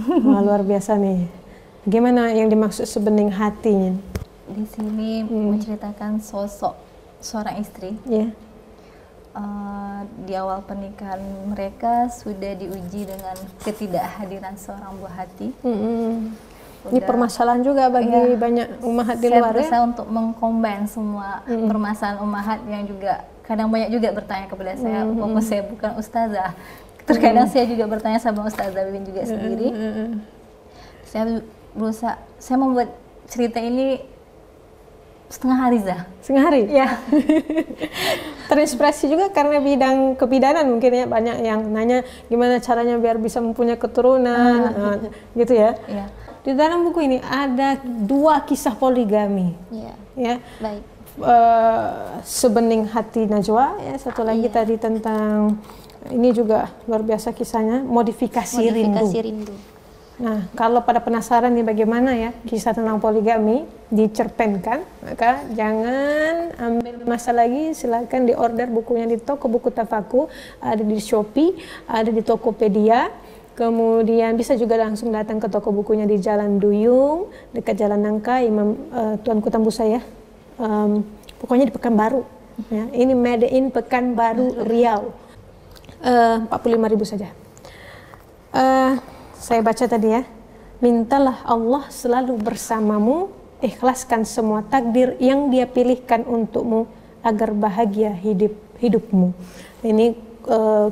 Wah, luar biasa nih. Gimana yang dimaksud sebening hatinya? Di sini menceritakan sosok seorang istri. Yeah. Di awal pernikahan mereka sudah diuji dengan ketidakhadiran seorang buah hati. Ini permasalahan juga bagi banyak ummahat di luar ya. Saya berusaha untuk mengcombine semua permasalahan ummahat yang juga kadang banyak juga bertanya kepada saya, walaupun saya bukan ustazah. Terkadang saya juga bertanya sama Ustazah Win juga sendiri. Saya membuat cerita ini setengah hari Zah. Setengah hari? Ya. Terinspirasi juga karena bidang kebidanan mungkin ya, banyak yang nanya gimana caranya biar bisa mempunyai keturunan, gitu ya. Iya. Di dalam buku ini ada 2 kisah poligami. Iya. Ya. Baik. Sebening Hati Najwa ya, satu lagi tadi tentang ini juga luar biasa kisahnya, modifikasi rindu. Nah, kalau pada penasaran nih bagaimana ya kisah tentang poligami dicerpenkan, maka jangan ambil masa lagi, silakan diorder bukunya di toko buku Tafaku, ada di Shopee, ada di Tokopedia. Kemudian bisa juga langsung datang ke toko bukunya di Jalan Duyung, dekat Jalan Nangka, Tuanku Tambusa ya. Pokoknya di Pekanbaru. Ya. Ini Made in Pekanbaru Riau. 45.000 saja. Saya baca tadi ya. Mintalah Allah selalu bersamamu, ikhlaskan semua takdir yang Dia pilihkan untukmu agar bahagia hidupmu. Ini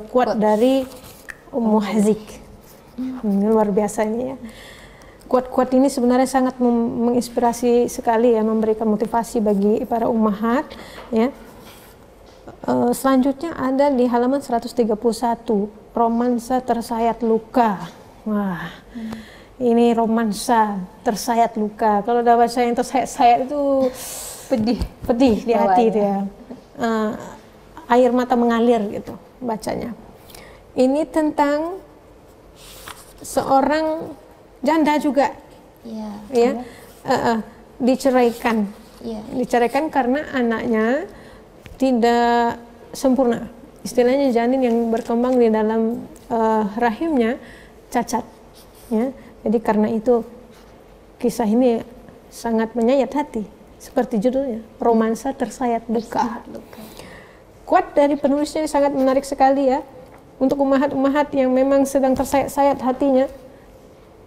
quote dari Ummu Hazik. Ini luar biasa ini ya. Quote-quote ini sebenarnya sangat menginspirasi sekali ya, memberikan motivasi bagi para ummahat ya. Selanjutnya ada di halaman 131, romansa tersayat luka. Wah, ini romansa tersayat luka. Kalau udah baca yang tersayat-sayat itu pedih di hati itu ya. Air mata mengalir gitu bacanya. Ini tentang seorang janda juga, ya, diceraikan. Diceraikan karena anaknya tidak sempurna. Istilahnya janin yang berkembang di dalam rahimnya cacat. Ya. Jadi karena itu kisah ini sangat menyayat hati. Seperti judulnya, romansa tersayat luka. Quote dari penulisnya sangat menarik sekali ya. Untuk ummahat-ummahat yang memang sedang tersayat-sayat hatinya,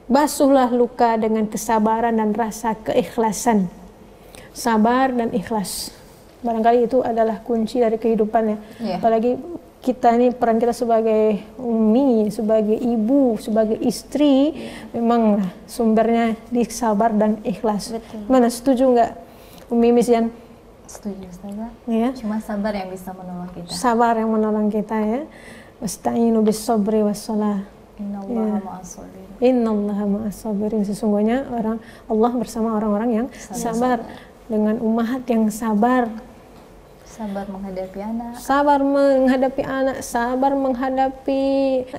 basuhlah luka dengan kesabaran dan rasa keikhlasan. Sabar dan ikhlas. Barangkali itu adalah kunci dari kehidupannya. Apalagi kita ini, peran kita sebagai umi, sebagai ibu, sebagai istri, memang sumbernya di sabar dan ikhlas. Mana setuju nggak Umi Misyan? Setuju Ustazah. Ya. Cuma sabar yang bisa menolong kita. Sabar yang menolong kita ya. Wasta'inu bis-sabri was-shalah. Innallaha ma'as-sabirin. Innallaha ma'as-sabirin. Sesungguhnya Allah bersama orang-orang yang sabar. Dengan ummahat yang sabar. Sabar menghadapi anak. Sabar menghadapi anak, sabar menghadapi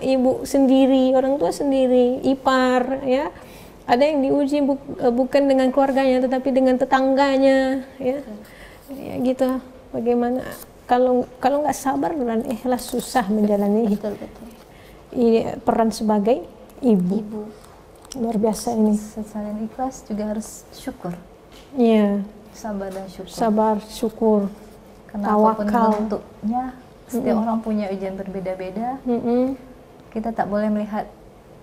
ibu sendiri, orang tua sendiri, ipar, ya. Ada yang diuji bukan dengan keluarganya, tetapi dengan tetangganya, ya. Ya gitu. Bagaimana kalau nggak sabar dan ikhlas, susah menjalani Betul. ini peran sebagai ibu. Luar biasa ini. Selain ikhlas juga harus syukur. Iya. Sabar dan syukur. Sabar, syukur. Karena apapun Tawakal. bentuknya, setiap orang punya ujian berbeda-beda. Kita tak boleh melihat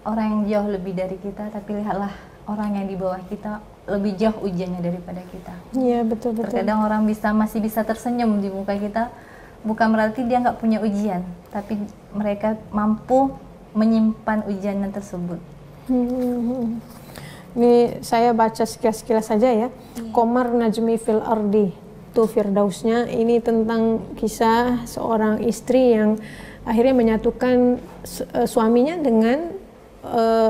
orang yang jauh lebih dari kita, tapi lihatlah orang yang di bawah kita lebih jauh ujiannya daripada kita. Iya, betul. Terkadang orang masih bisa tersenyum di muka kita, bukan berarti dia nggak punya ujian, tapi mereka mampu menyimpan ujiannya tersebut. Ini saya baca sekilas-sekilas saja ya. Qamar Najmi fil Ardi, itu Firdausnya. Ini tentang kisah seorang istri yang akhirnya menyatukan suaminya dengan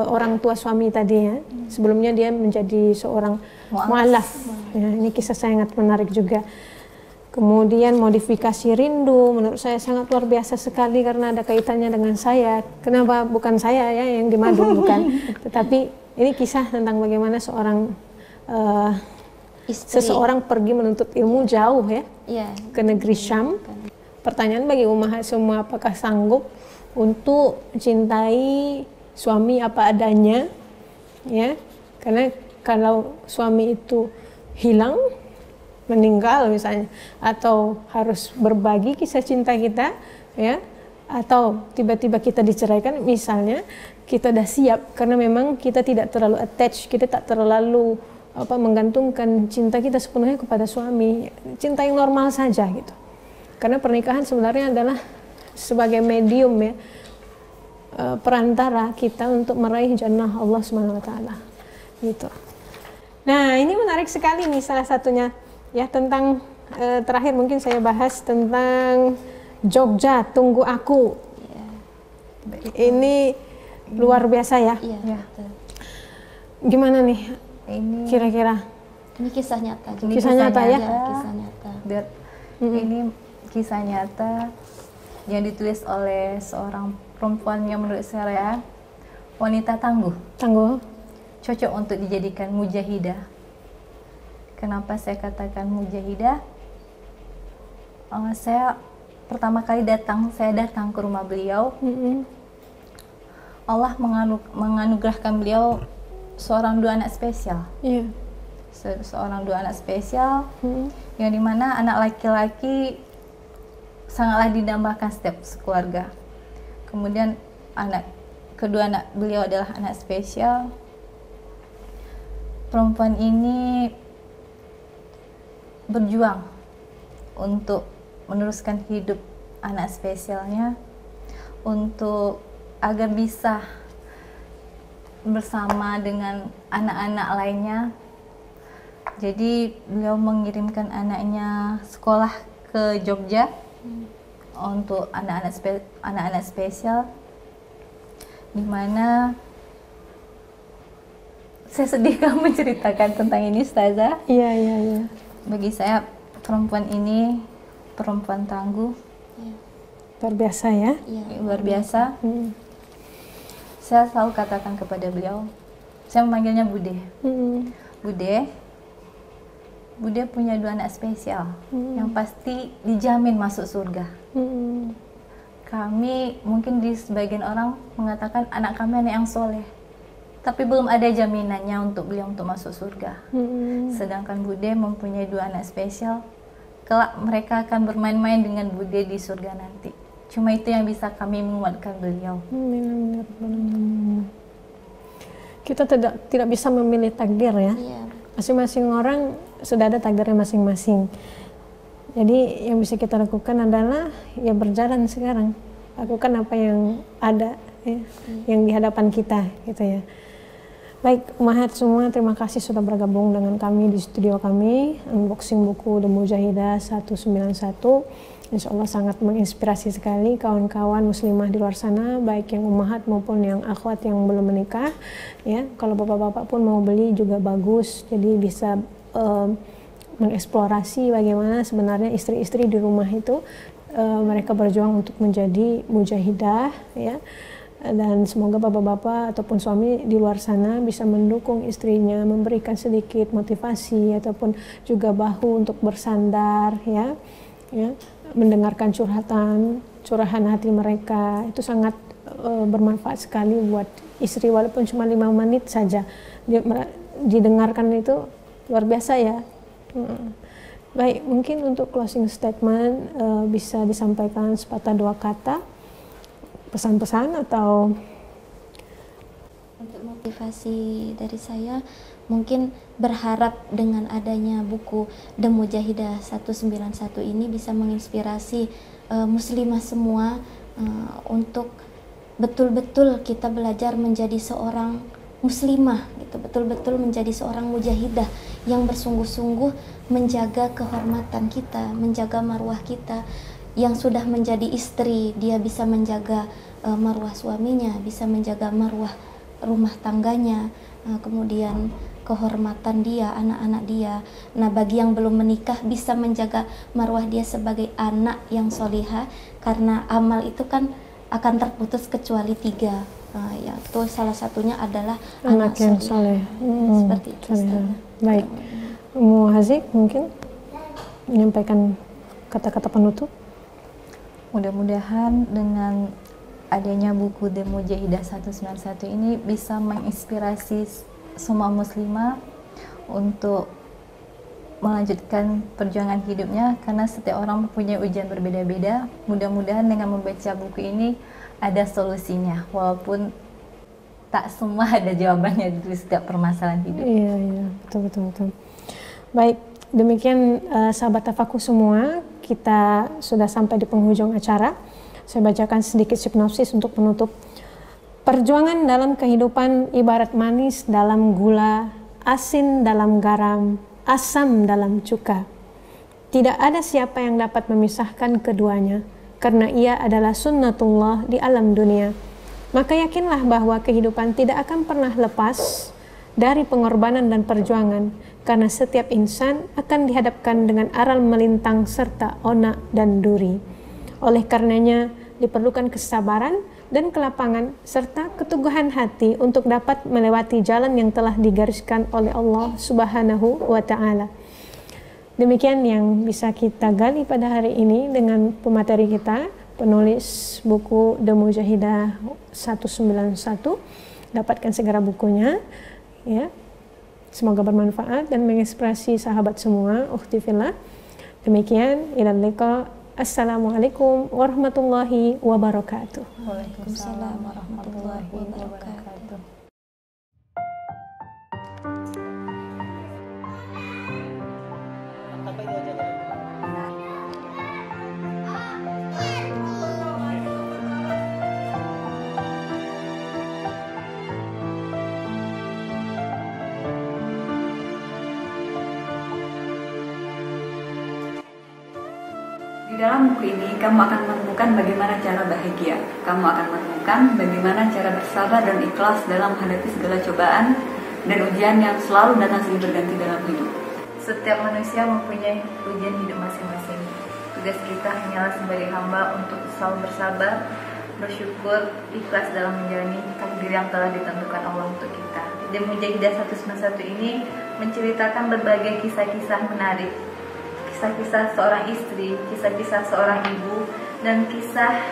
orang tua suami tadi ya. Sebelumnya dia menjadi seorang mu'alaf. Ya, ini kisah sangat menarik juga. Kemudian modifikasi rindu, menurut saya sangat luar biasa sekali karena ada kaitannya dengan saya. Kenapa bukan saya ya yang di madu, bukan. Tetapi ini kisah tentang bagaimana seseorang pergi menuntut ilmu jauh ya, ke negeri Syam. Pertanyaan bagi ummahat semua, apakah sanggup untuk mencintai suami apa adanya, ya? Karena kalau suami itu hilang, meninggal misalnya, atau harus berbagi kisah cinta kita, ya, atau tiba-tiba kita diceraikan misalnya, kita udah siap karena memang kita tidak terlalu attach, kita tak terlalu menggantungkan cinta kita sepenuhnya kepada suami, cinta yang normal saja gitu. Karena pernikahan sebenarnya adalah sebagai medium ya, perantara kita untuk meraih jannah Allah Subhanahu wa taala. Gitu. Nah, ini menarik sekali nih salah satunya ya, tentang terakhir mungkin saya bahas tentang Jogja Tunggu Aku. Ini luar biasa ya. Iya. Gimana nih? Ini Kira-kira Ini kisah nyata juga. Kisah nyata ya? Kisah nyata. Ini kisah nyata yang ditulis oleh seorang perempuan yang menurut saya wanita tangguh, cocok untuk dijadikan mujahidah. Kenapa saya katakan mujahidah? Saya pertama kali saya datang ke rumah beliau. Allah menganugerahkan beliau seorang dua anak spesial. Seorang dua anak spesial yang dimana anak laki-laki sangatlah didambakan setiap sekeluarga. Kemudian kedua anak beliau adalah anak spesial. Perempuan ini berjuang untuk meneruskan hidup anak spesialnya, untuk agar bisa bersama dengan anak-anak lainnya. Jadi beliau mengirimkan anaknya sekolah ke Jogja untuk anak-anak spesial, di mana saya sedih kalau menceritakan tentang ini, Ustazah. Iya. Bagi saya perempuan ini perempuan tangguh, luar biasa ya. Luar biasa. Saya selalu katakan kepada beliau, saya memanggilnya Bude. Bude punya dua anak spesial yang pasti dijamin masuk surga. Kami mungkin di sebagian orang mengatakan anak kami anak yang soleh, tapi belum ada jaminannya untuk beliau untuk masuk surga. Sedangkan Bude mempunyai dua anak spesial, kelak mereka akan bermain-main dengan Bude di surga nanti. Cuma itu yang bisa kami menguatkan beliau. Kita tidak bisa memilih takdir ya. Masing-masing orang sudah ada takdirnya masing-masing. Jadi yang bisa kita lakukan adalah ya berjalan sekarang, lakukan apa yang ada ya, yang di hadapan kita gitu ya. Baik, ummahat semua, terima kasih sudah bergabung dengan kami di studio kami, unboxing buku The Mujahidah 191. Insya Allah sangat menginspirasi sekali kawan-kawan muslimah di luar sana, baik yang ummahat maupun yang akhwat yang belum menikah. Ya, kalau bapak-bapak pun mau beli juga bagus, jadi bisa mengeksplorasi bagaimana sebenarnya istri-istri di rumah itu mereka berjuang untuk menjadi mujahidah, ya. Dan semoga bapak-bapak ataupun suami di luar sana bisa mendukung istrinya, memberikan sedikit motivasi ataupun juga bahu untuk bersandar, ya, mendengarkan curahan hati mereka. Itu sangat bermanfaat sekali buat istri, walaupun cuma 5 menit saja didengarkan, itu luar biasa, ya. Baik, mungkin untuk closing statement bisa disampaikan sepatah dua kata, pesan-pesan atau untuk motivasi dari saya, mungkin berharap dengan adanya buku The Mujahidah 191 ini bisa menginspirasi muslimah semua untuk betul-betul kita belajar menjadi seorang muslimah gitu, betul-betul menjadi seorang mujahidah yang bersungguh-sungguh menjaga kehormatan kita, menjaga marwah kita. Yang sudah menjadi istri, dia bisa menjaga marwah suaminya, bisa menjaga marwah rumah tangganya, kemudian kehormatan dia, anak-anak dia. Nah, bagi yang belum menikah bisa menjaga marwah dia sebagai anak yang solihah, karena amal itu kan akan terputus kecuali 3. Yaitu salah satunya adalah anak yang soleh. Seperti itu. Baik, Mu Haziq mungkin menyampaikan kata-kata penutup. Mudah-mudahan dengan adanya buku The Mujahidah 191 ini bisa menginspirasi semua muslimah untuk melanjutkan perjuangan hidupnya, karena setiap orang mempunyai ujian berbeda-beda. Mudah-mudahan dengan membaca buku ini ada solusinya, walaupun tak semua ada jawabannya di setiap permasalahan hidup. Iya, betul. Baik, demikian sahabat Tafakuh semua, kita sudah sampai di penghujung acara. Saya bacakan sedikit sinopsis untuk penutup. Perjuangan dalam kehidupan ibarat manis dalam gula, asin dalam garam, asam dalam cuka. Tidak ada siapa yang dapat memisahkan keduanya, karena ia adalah sunnatullah di alam dunia. Maka yakinlah bahwa kehidupan tidak akan pernah lepas dari pengorbanan dan perjuangan, karena setiap insan akan dihadapkan dengan aral melintang serta onak dan duri. Oleh karenanya diperlukan kesabaran dan kelapangan serta keteguhan hati untuk dapat melewati jalan yang telah digariskan oleh Allah Subhanahu wa Ta'ala. Demikian yang bisa kita gali pada hari ini dengan pemateri kita, penulis buku The Mujahidah 191. Dapatkan segera bukunya, ya. Semoga bermanfaat dan menginspirasi sahabat semua, ukhti fillah. Demikian, ilal liqa. Assalamualaikum warahmatullahi wabarakatuh. Waalaikumsalam warahmatullahi wabarakatuh. Di dalam buku ini, kamu akan menemukan bagaimana cara bahagia. Kamu akan menemukan bagaimana cara bersabar dan ikhlas dalam menghadapi segala cobaan dan ujian yang selalu datang silih berganti dalam hidup. Setiap manusia mempunyai ujian hidup masing-masing. Tugas kita hanyalah sebagai hamba untuk selalu bersabar, bersyukur, ikhlas dalam menjalani takdir yang telah ditentukan Allah untuk kita. The Mujahidah 191 ini menceritakan berbagai kisah-kisah menarik. Kisah-kisah seorang istri, kisah-kisah seorang ibu, dan kisah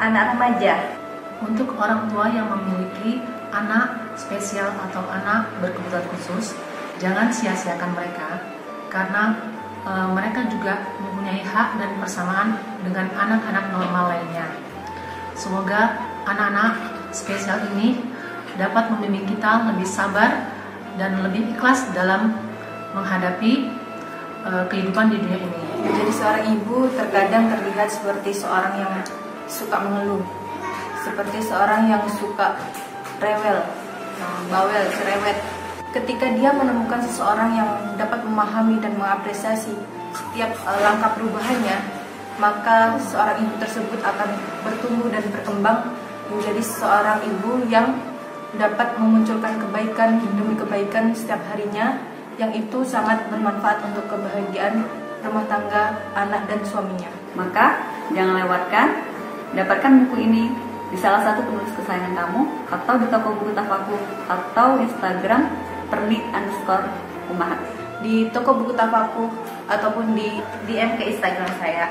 anak remaja. Untuk orang tua yang memiliki anak spesial atau anak berkebutuhan khusus, jangan sia-siakan mereka, karena mereka juga mempunyai hak dan persamaan dengan anak-anak normal lainnya. Semoga anak-anak spesial ini dapat membimbing kita lebih sabar dan lebih ikhlas dalam menghadapi kehidupan di dunia ini. Menjadi seorang ibu terkadang terlihat seperti seorang yang suka mengeluh, seperti seorang yang suka rewel, bawel, cerewet. Ketika dia menemukan seseorang yang dapat memahami dan mengapresiasi setiap langkah perubahannya, maka seorang ibu tersebut akan bertumbuh dan berkembang menjadi seorang ibu yang dapat memunculkan kebaikan demi kebaikan setiap harinya, yang itu sangat bermanfaat untuk kebahagiaan rumah tangga, anak dan suaminya. Maka jangan lewatkan dapatkan buku ini di salah satu penulis kesayangan kamu, atau di toko buku Tafakuh, atau Instagram @perli_ummahat. Di toko buku Tafakuh ataupun di DM ke Instagram saya.